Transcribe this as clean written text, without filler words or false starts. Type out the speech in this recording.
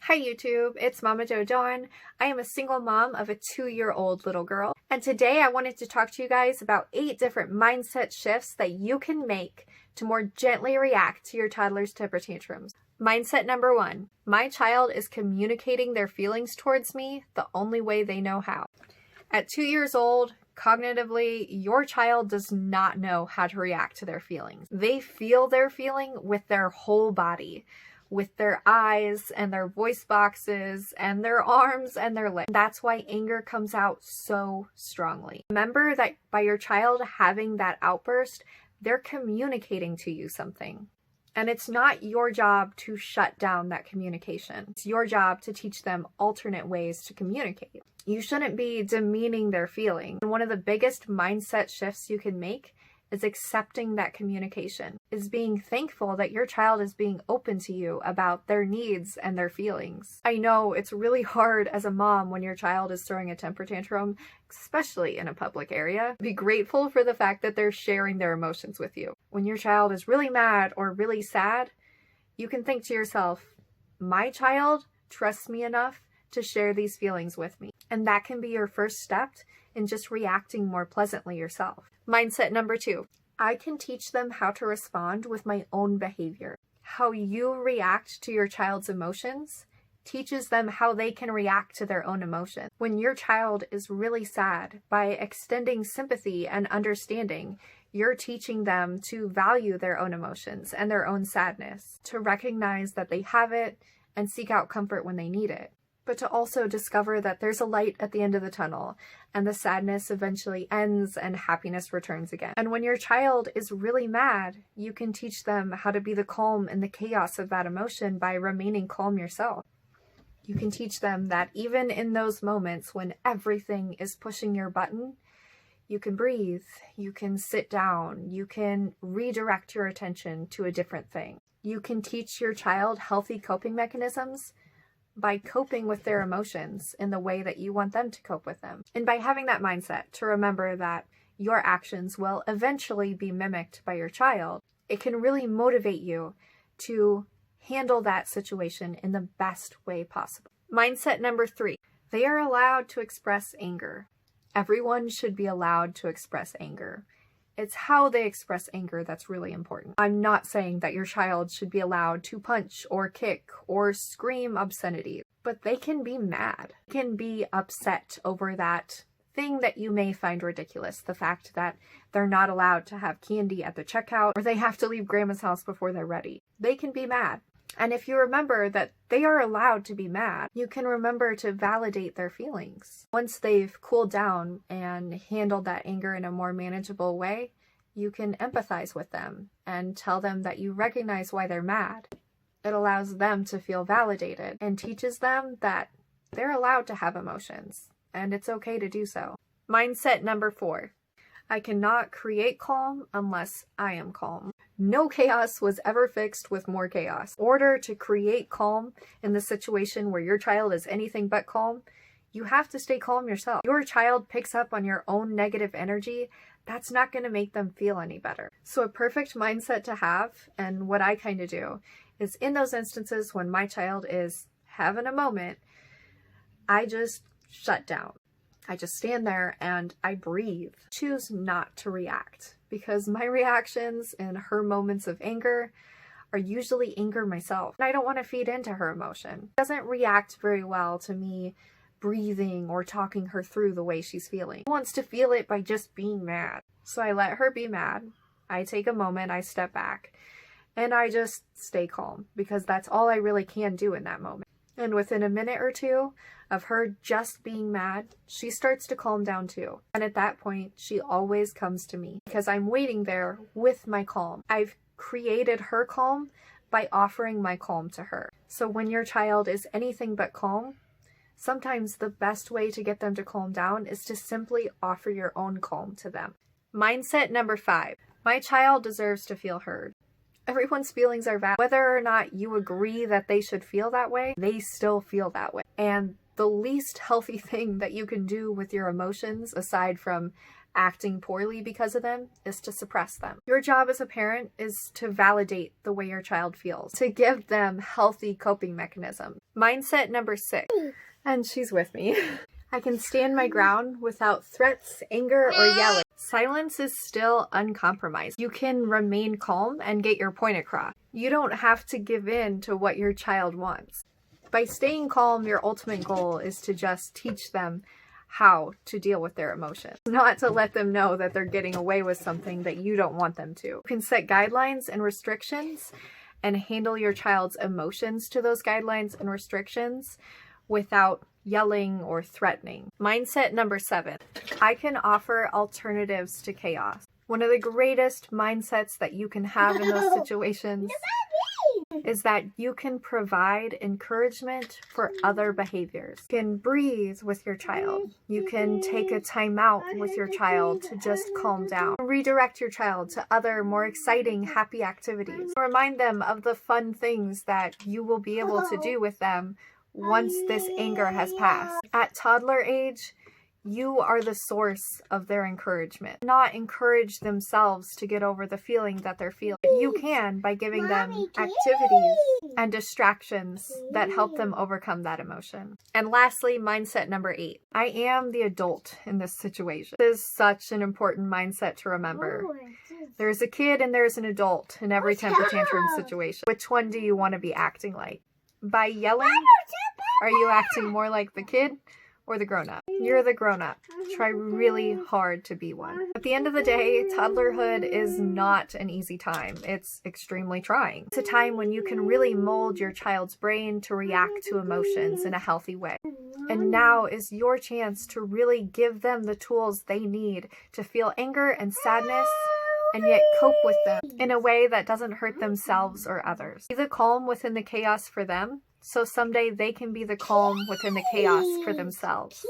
Hi YouTube, it's Mama Doe Dawn. I am a single mom of a 2-year-old little girl, and today I wanted to talk to you guys about 8 different mindset shifts that you can make to more gently react to your toddler's temper tantrums. Mindset number 1, my child is communicating their feelings towards me the only way they know how. At 2 years old, cognitively, your child does not know how to react to their feelings. They feel their feeling with their whole body, with their eyes and their voice boxes and their arms and their lips. That's why anger comes out so strongly. Remember that by your child having that outburst, they're communicating to you something. And it's not your job to shut down that communication. It's your job to teach them alternate ways to communicate. You shouldn't be demeaning their feeling. And one of the biggest mindset shifts you can make is accepting that communication, is being thankful that your child is being open to you about their needs and their feelings. I know it's really hard as a mom when your child is throwing a temper tantrum, especially in a public area. Be grateful for the fact that they're sharing their emotions with you. When your child is really mad or really sad, you can think to yourself, my child trusts me enough to share these feelings with me. And that can be your first step in just reacting more pleasantly yourself. Mindset number 2, I can teach them how to respond with my own behavior. How you react to your child's emotions teaches them how they can react to their own emotions. When your child is really sad, by extending sympathy and understanding, you're teaching them to value their own emotions and their own sadness, to recognize that they have it and seek out comfort when they need it, but to also discover that there's a light at the end of the tunnel and the sadness eventually ends and happiness returns again. And when your child is really mad, you can teach them how to be the calm in the chaos of that emotion by remaining calm yourself. You can teach them that even in those moments when everything is pushing your button, you can breathe, you can sit down, you can redirect your attention to a different thing. You can teach your child healthy coping mechanisms by coping with their emotions in the way that you want them to cope with them. And by having that mindset to remember that your actions will eventually be mimicked by your child, it can really motivate you to handle that situation in the best way possible. Mindset number 3, they are allowed to express anger. Everyone should be allowed to express anger. It's how they express anger that's really important. I'm not saying that your child should be allowed to punch or kick or scream obscenity, but they can be mad, can be upset over that thing that you may find ridiculous. The fact that they're not allowed to have candy at the checkout or they have to leave grandma's house before they're ready. They can be mad. And if you remember that they are allowed to be mad, you can remember to validate their feelings. Once they've cooled down and handled that anger in a more manageable way, you can empathize with them and tell them that you recognize why they're mad. It allows them to feel validated and teaches them that they're allowed to have emotions and it's okay to do so. Mindset number 4, I cannot create calm unless I am calm. No chaos was ever fixed with more chaos. In order to create calm in the situation where your child is anything but calm, you have to stay calm yourself. Your child picks up on your own negative energy. That's not going to make them feel any better. So a perfect mindset to have, and what I kind of do, is in those instances when my child is having a moment, I just shut down. I just stand there and I breathe. Choose not to react, because my reactions in her moments of anger are usually anger myself. And I don't want to feed into her emotion. She doesn't react very well to me breathing or talking her through the way she's feeling. She wants to feel it by just being mad. So I let her be mad. I take a moment, I step back, and I just stay calm, because that's all I really can do in that moment. And within a minute or two of her just being mad, she starts to calm down too. And at that point, she always comes to me because I'm waiting there with my calm. I've created her calm by offering my calm to her. So when your child is anything but calm, sometimes the best way to get them to calm down is to simply offer your own calm to them. Mindset number 5, my child deserves to feel heard. Everyone's feelings are valid. Whether or not you agree that they should feel that way, they still feel that way. And the least healthy thing that you can do with your emotions, aside from acting poorly because of them is to suppress them. Your job as a parent is to validate the way your child feels, to give them healthy coping mechanisms. Mindset number 6, and she's with me. I can stand my ground without threats, anger, or yelling. Silence is still uncompromised. You can remain calm and get your point across. You don't have to give in to what your child wants. By staying calm, your ultimate goal is to just teach them how to deal with their emotions, not to let them know that they're getting away with something that you don't want them to. You can set guidelines and restrictions and handle your child's emotions to those guidelines and restrictions without yelling or threatening. Mindset number 7, I can offer alternatives to chaos. One of the greatest mindsets that you can have in those situations is that you can provide encouragement for other behaviors. You can breathe with your child. You can take a time out with your child to just calm down. Redirect your child to other more exciting, happy activities. Remind them of the fun things that you will be able to do with them once this anger has passed. At toddler age, you are the source of their encouragement. Not encourage themselves to get over the feeling that they're feeling. You can by giving them activities and distractions that help them overcome that emotion. And lastly, mindset number 8. I am the adult in this situation. This is such an important mindset to remember. There's a kid and there's an adult in every temper tantrum situation. Which one do you want to be acting like? By yelling, are you acting more like the kid or the grown-up? You're the grown-up. Try really hard to be one. At the end of the day, toddlerhood is not an easy time. It's extremely trying. It's a time when you can really mold your child's brain to react to emotions in a healthy way. And now is your chance to really give them the tools they need to feel anger and sadness and yet cope with them in a way that doesn't hurt themselves or others. Be the calm within the chaos for them, so someday they can be the calm within the chaos for themselves.